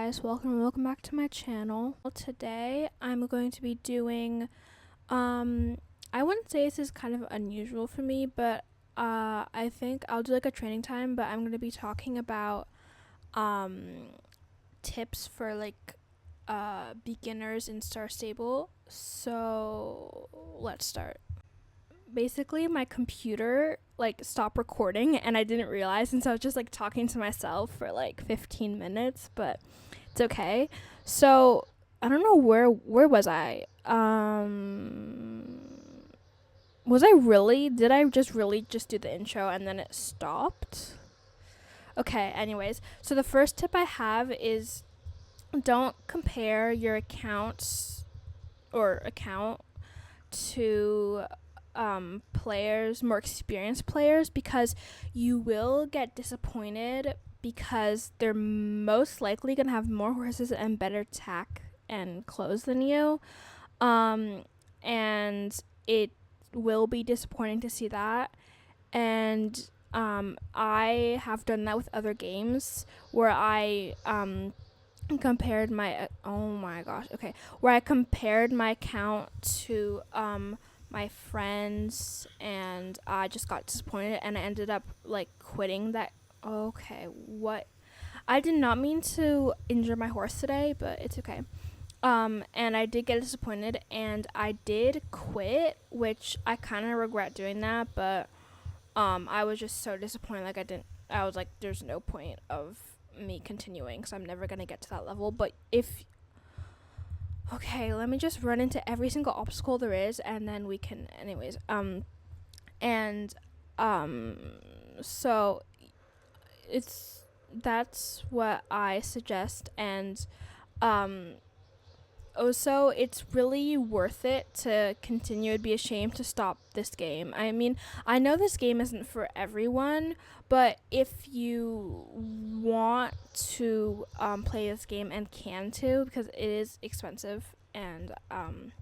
guys, welcome back to my channel. Today I'm going to be doing I wouldn't say this is kind of unusual for me, but I think I'll do like a training time, but I'm going to be talking about tips for like beginners in Star Stable. So let's start. Basically my computer like stopped recording and I didn't realize, and so I was just like talking to myself for like 15 minutes, but it's okay. So I don't know where was I? Was I really? Did I just really just do the intro and then it stopped? Okay, anyways. So the first tip I have is don't compare your accounts or account to players, more experienced players, because you will get disappointed because they're most likely going to have more horses and better tack and clothes than you. And it will be disappointing to see that. And I have done that with other games where I compared my where I compared my account to my friends, and I just got disappointed and I ended up like quitting that. Okay, what? I did not mean to injure my horse today, but it's okay. And I did get disappointed and I did quit, which I kind of regret doing that, but I was just so disappointed. I was like, there's no point of me continuing because I'm never going to get to that level. But okay, let me just run into every single obstacle there is and then we can, anyways. So that's what I suggest. And also, it's really worth it to continue. It'd be a shame to stop this game. I mean, I know this game isn't for everyone, but if you want to play this game and can too, because it is expensive, and then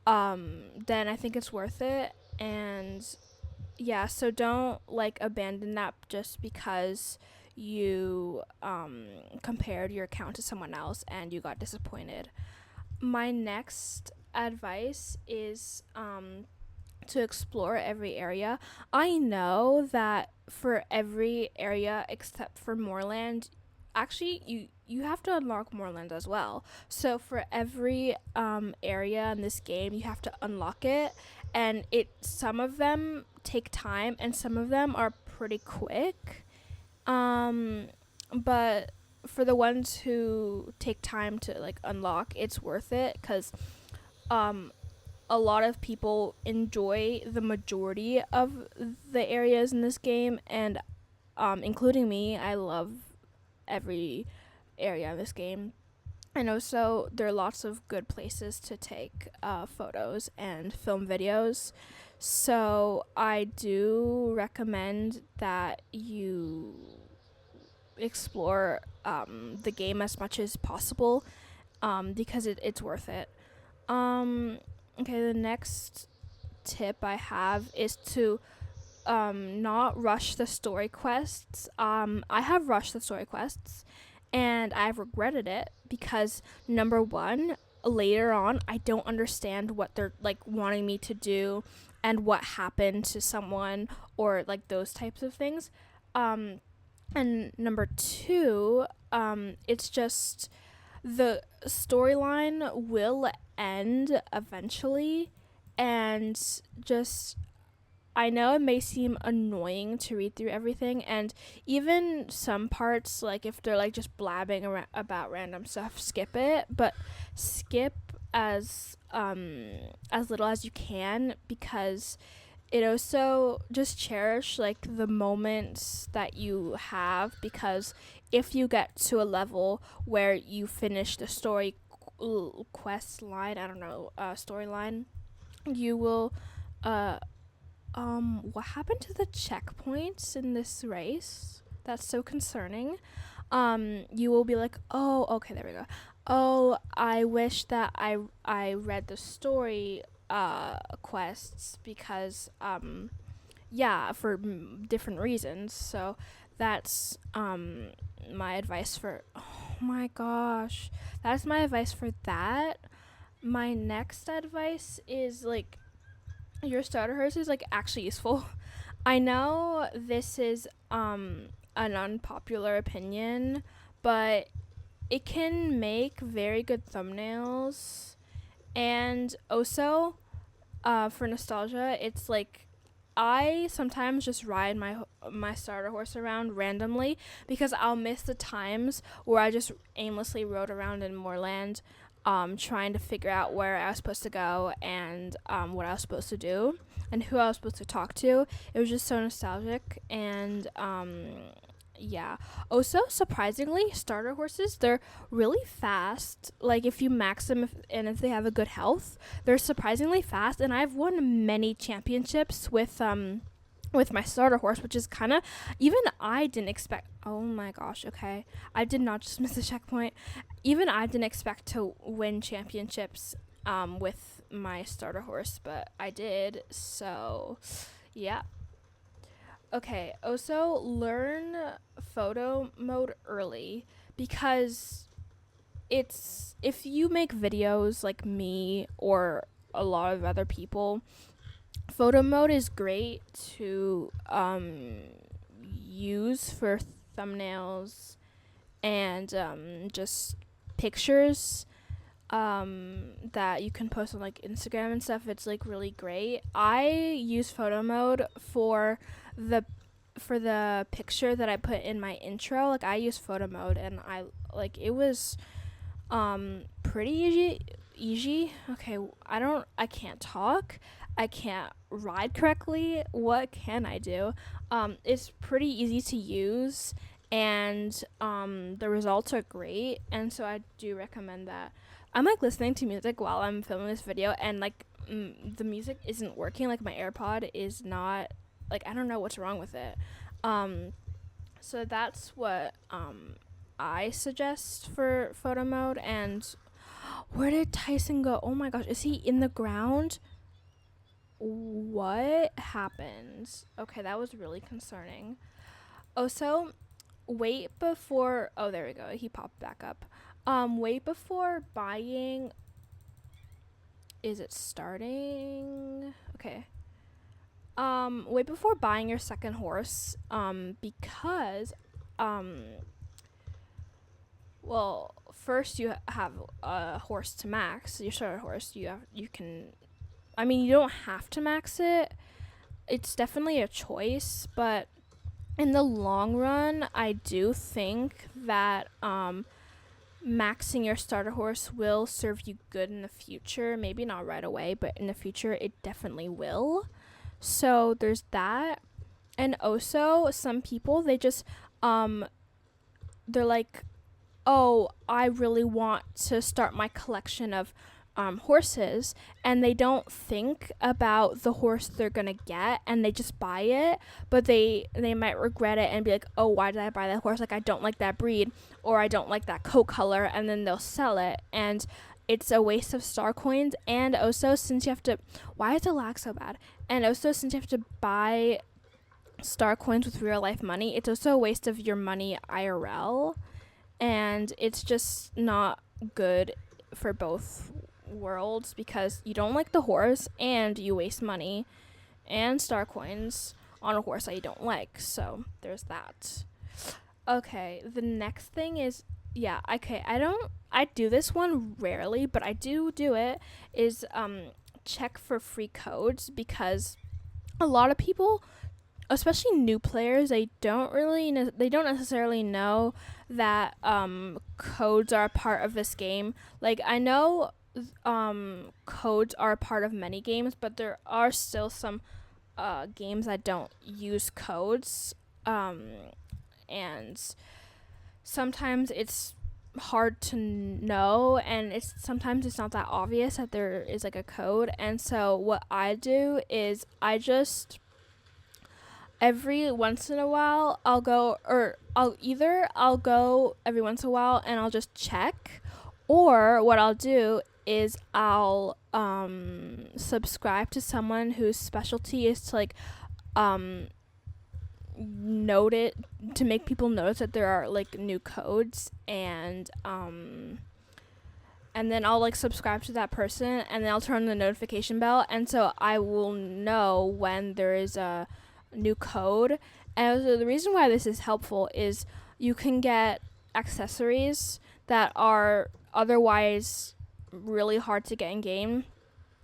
I think it's worth it. And yeah, so don't like abandon that just because you compared your account to someone else and you got disappointed. My next advice is to explore every area. I know that for every area except for Moorland, actually you have to unlock Moorland as well. So for every area in this game, you have to unlock it, and some of them take time and some of them are pretty quick. But for the ones who take time to like unlock, it's worth it because a lot of people enjoy the majority of the areas in this game, and including me, I love every area in this game. And also there are lots of good places to take photos and film videos. So I do recommend that you explore the game as much as possible, because it's worth it. Okay, the next tip I have is to not rush the story quests. I have rushed the story quests and I've regretted it because, number one, later on I don't understand what they're like wanting me to do and what happened to someone or like those types of things. And number two, it's just the storyline will end eventually, and just I know it may seem annoying to read through everything, and even some parts, like if they're like just blabbing about random stuff, skip it, but skip as little as you can, because it also just cherish like the moments that you have, because if you get to a level where you finish the story quest line, storyline, you will what happened to the checkpoints in this race? That's so concerning. You will be like, oh, okay, there we go. Oh, I wish that I read the story quests because for different reasons. So that's my advice for, oh my gosh. That's my advice for that. My next advice is like your starter horse is like actually useful. I know this is an unpopular opinion, but it can make very good thumbnails. And also, for nostalgia, it's like I sometimes just ride my starter horse around randomly because I'll miss the times where I just aimlessly rode around in Moorland, trying to figure out where I was supposed to go and what I was supposed to do and who I was supposed to talk to. It was just so nostalgic and yeah. Also, surprisingly, starter horses, they're really fast. Like if you max them and if they have a good health, they're surprisingly fast. And I've won many championships with my starter horse, which is kind of even I didn't expect. Oh my gosh, okay. I did not just miss a checkpoint. Even I didn't expect to win championships with my starter horse, but I did. So, yeah. Okay, also learn photo mode early because it's if you make videos like me or a lot of other people, photo mode is great to use for thumbnails and just pictures that you can post on like Instagram and stuff. It's like really great. I use photo mode the for the picture that I put in my intro. Like I use photo mode and I like it was pretty easy. Okay, I can't talk. I can't ride correctly. What can I do? It's pretty easy to use and the results are great, and so I do recommend that. I'm like listening to music while I'm filming this video, and like the music isn't working. Like my AirPod is not, like I don't know what's wrong with it. So that's what I suggest for photo mode. And where did Tyson go? Oh my gosh, is he in the ground? What happened? Okay, that was really concerning. Also, wait before. Oh, there we go. He popped back up. Wait before buying. Is it starting? Okay. Wait before buying your second horse. Because, well, first you have a horse to max. Your starter horse. You can. I mean, you don't have to max it. It's definitely a choice, but in the long run, I do think that maxing your starter horse will serve you good in the future. Maybe not right away, but in the future, it definitely will. So there's that. And also, some people, they just, they're like, oh, I really want to start my collection of horses, and they don't think about the horse they're gonna get, and they just buy it, but they might regret it and be like, oh, why did I buy that horse? Like, I don't like that breed, or I don't like that coat color, and then they'll sell it, and it's a waste of star coins. And also, since you have to, why is the lag so bad? And also, since you have to buy star coins with real life money, it's also a waste of your money IRL, and it's just not good for both worlds because you don't like the horse and you waste money and star coins on a horse that you don't like. So there's that. Okay, the next thing is, yeah, okay, I do this one rarely, but I do it, is check for free codes, because a lot of people, especially new players, they don't necessarily know that codes are a part of this game. Like, I know codes are a part of many games, but there are still some games that don't use codes, and sometimes it's hard to know, and sometimes it's not that obvious that there is like a code. And so what I do is I just every once in a while I'll go every once in a while and I'll just check, or what I'll do is I'll subscribe to someone whose specialty is to like to make people notice that there are like new codes, and then I'll like subscribe to that person, and then I'll turn on the notification bell, and so I will know when there is a new code. And so the reason why this is helpful is you can get accessories that are otherwise really hard to get in game.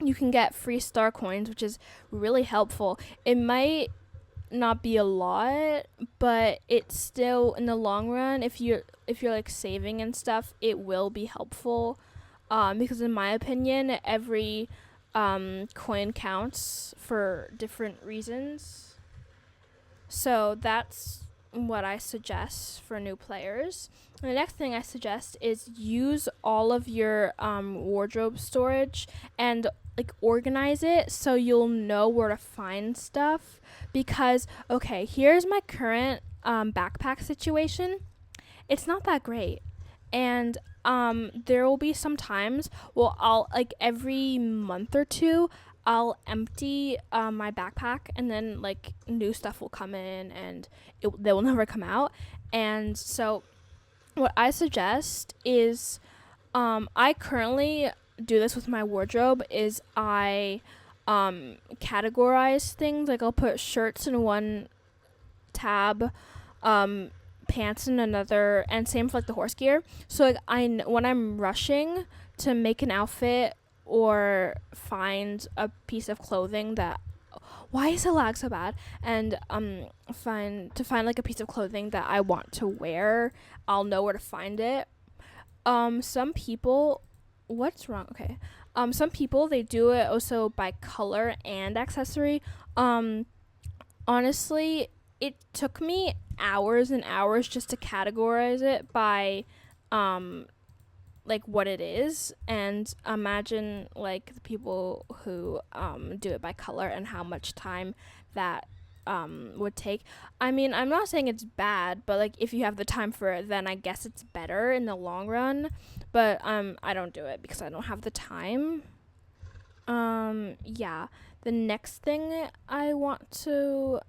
You can get free star coins, which is really helpful. It might not be a lot, but it's still, in the long run, if you're like saving and stuff, it will be helpful. Because in my opinion, every coin counts for different reasons. So that's what I suggest for new players. And the next thing I suggest is use all of your wardrobe storage and like organize it so you'll know where to find stuff. Because, okay, here's my current backpack situation. It's not that great. And there will be some times, well, I'll like every month or two, I'll empty my backpack, and then like new stuff will come in, and they will never come out. And so what I suggest is, I currently do this with my wardrobe, is I categorize things. Like I'll put shirts in one tab, pants in another, and same for like the horse gear. So like when I'm rushing to make an outfit or find a piece of clothing that, why is the lag so bad, and find like a piece of clothing that I want to wear, I'll know where to find it. Some people, what's wrong? Okay. Some people, they do it also by color and accessory. Honestly, it took me hours and hours just to categorize it by like what it is, and imagine like the people who do it by color and how much time that would take. I mean, I'm not saying it's bad, but like if you have the time for it, then I guess it's better in the long run. But I don't do it because I don't have the time. Yeah. The next thing I want to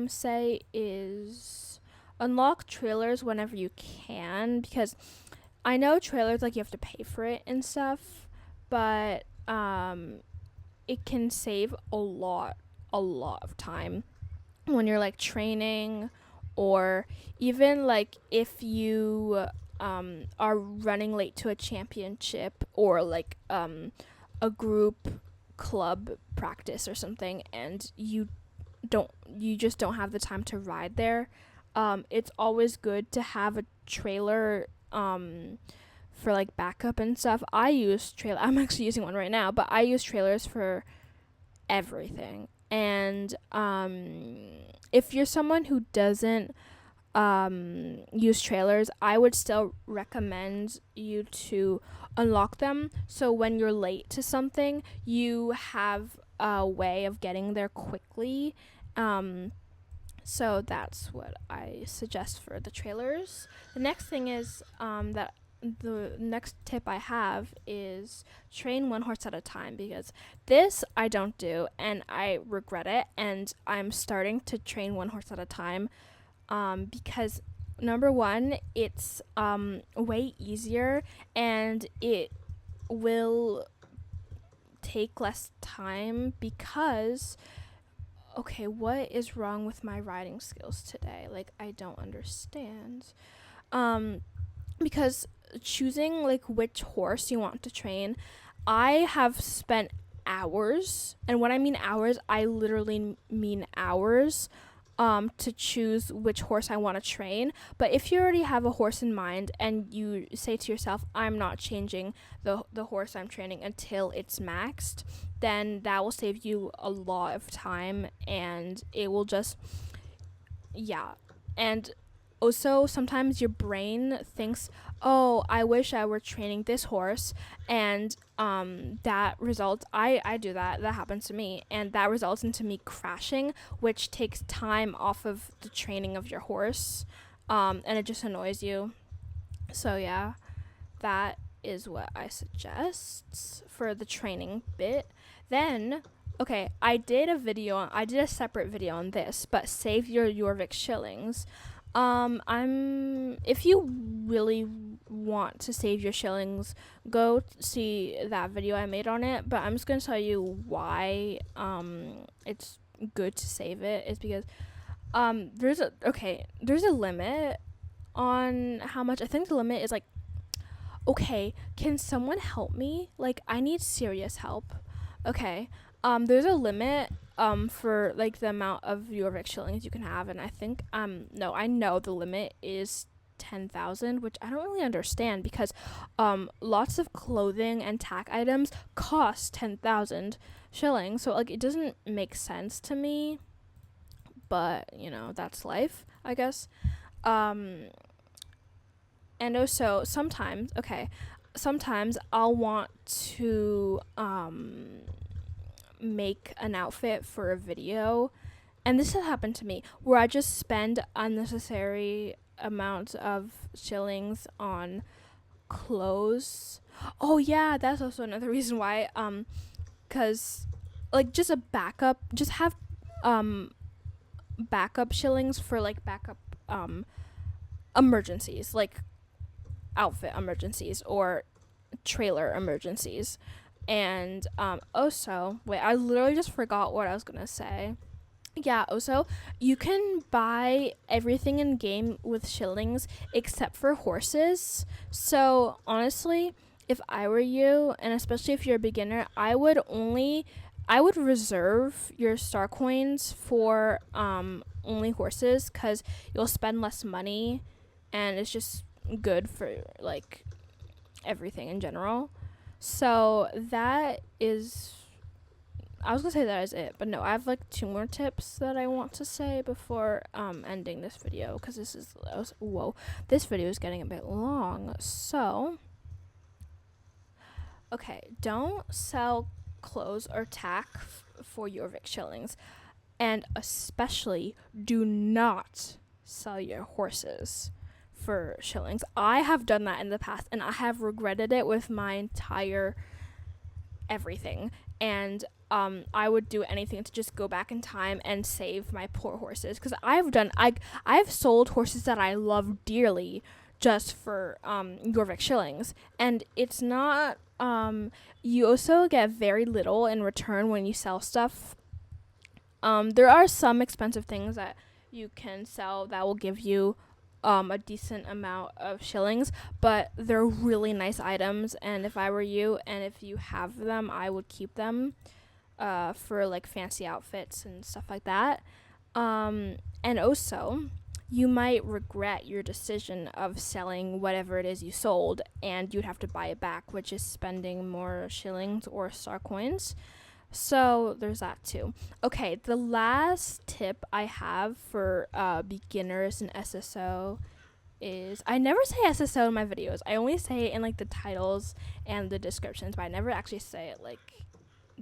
say is unlock trailers whenever you can, because I know trailers, like, you have to pay for it and stuff, but it can save a lot of time when you're like training, or even like if you are running late to a championship, or like a group club practice or something, and you just don't have the time to ride there. It's always good to have a trailer for like backup and stuff. I'm actually using one right now, but I use trailers for everything. And if you're someone who doesn't use trailers, I would still recommend you to unlock them, so when you're late to something, you have a way of getting there quickly. So that's what I suggest for the trailers. The next thing is that the next tip I have is train one horse at a time, because this I don't do and I regret it, and I'm starting to train one horse at a time because number one, it's way easier, and it will take less time. Because, okay, what is wrong with my riding skills today? Like, I don't understand. Because choosing like which horse you want to train, I have spent hours, and when I mean hours, I literally mean hours, to choose which horse I want to train. But if you already have a horse in mind and you say to yourself, I'm not changing the horse I'm training until it's maxed, then that will save you a lot of time, and it will just, yeah. And also, sometimes your brain thinks, oh, I wish I were training this horse, and that results, I do that happens to me, and that results into me crashing, which takes time off of the training of your horse, and it just annoys you. So yeah, that is what I suggest for the training bit. Then Okay, I did a separate video on this, but save your Jorvik shillings. If you really want to save your shillings, go see that video I made on it. But I'm just gonna tell you why it's good to save it. Is because there's a limit on how much. I think the limit is like, okay, can someone help me? Like, I need serious help. Okay. There's a limit for like the amount of Jorvik shillings you can have, and I think no, I know the limit is 10,000, which I don't really understand because lots of clothing and tack items cost 10,000 shillings, so like it doesn't make sense to me. But that's life, I guess. Um, and also sometimes I'll want to make an outfit for a video, and this has happened to me where I just spend unnecessary amounts of shillings on clothes. Oh yeah, that's also another reason why, cuz like just a backup, just have backup shillings for like backup emergencies, like outfit emergencies or trailer emergencies. And also, wait, I literally just forgot what I was gonna say. Yeah, also, you can buy everything in game with shillings except for horses. So honestly, if I were you, and especially if you're a beginner, I would reserve your star coins for only horses, because you'll spend less money, and it's just good for like everything in general. So that is, I was gonna say that is it, but no, I have like two more tips that I want to say before ending this video, because this video is getting a bit long. So okay, don't sell clothes or tack for your Vic shillings, and especially do not sell your horses for shillings. I have done that in the past, and I have regretted it with my entire everything. And I would do anything to just go back in time and save my poor horses, because I've sold horses that I love dearly just for Jorvik shillings, and it's not. You also get very little in return when you sell stuff. There are some expensive things that you can sell that will give you a decent amount of shillings, but they're really nice items, and if I were you and if you have them, I would keep them for like fancy outfits and stuff like that. And also, you might regret your decision of selling whatever it is you sold, and you'd have to buy it back, which is spending more shillings or star coins. So there's that too. Okay, the last tip I have for beginners in SSO is, I never say SSO in my videos. I only say it in like the titles and the descriptions, but I never actually say it like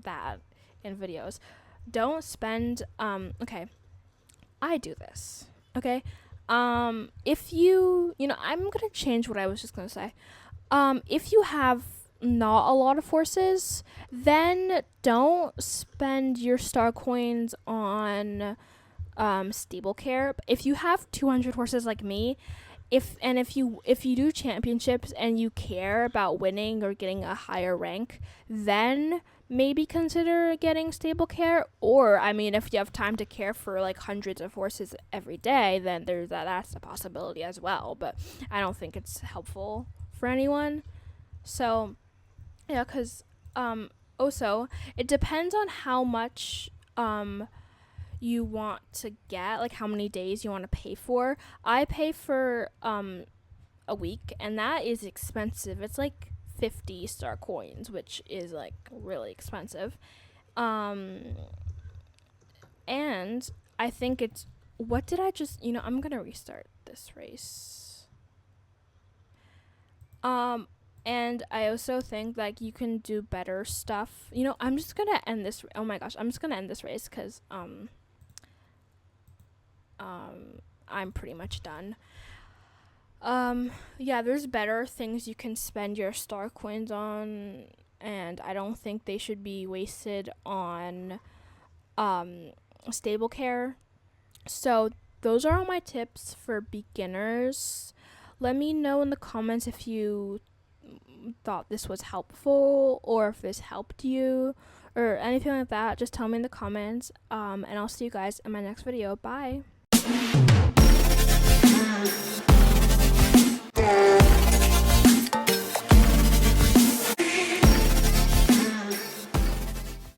that in videos. Don't spend okay, I do this. Okay? If I'm going to change what I was just going to say. If you have not a lot of horses, then don't spend your star coins on stable care. If you have 200 horses like me, if you do championships and you care about winning or getting a higher rank, then maybe consider getting stable care. Or I mean, if you have time to care for like hundreds of horses every day, then that's a possibility as well, but I don't think it's helpful for anyone. So yeah, because also it depends on how much you want to get, like how many days you want to pay for. I pay for a week, and that is expensive. It's like 50 star coins, which is like really expensive. And I think it's, what did I just, I'm gonna restart this race. And I also think like you can do better stuff. I'm just gonna end this. Oh my gosh, I'm just gonna end this race because I'm pretty much done. Yeah, there's better things you can spend your star coins on and I don't think they should be wasted on stable care. So those are all my tips for beginners. Let me know in the comments if you thought this was helpful or if this helped you or anything like that. Just tell me in the comments, and I'll see you guys in my next video. Bye.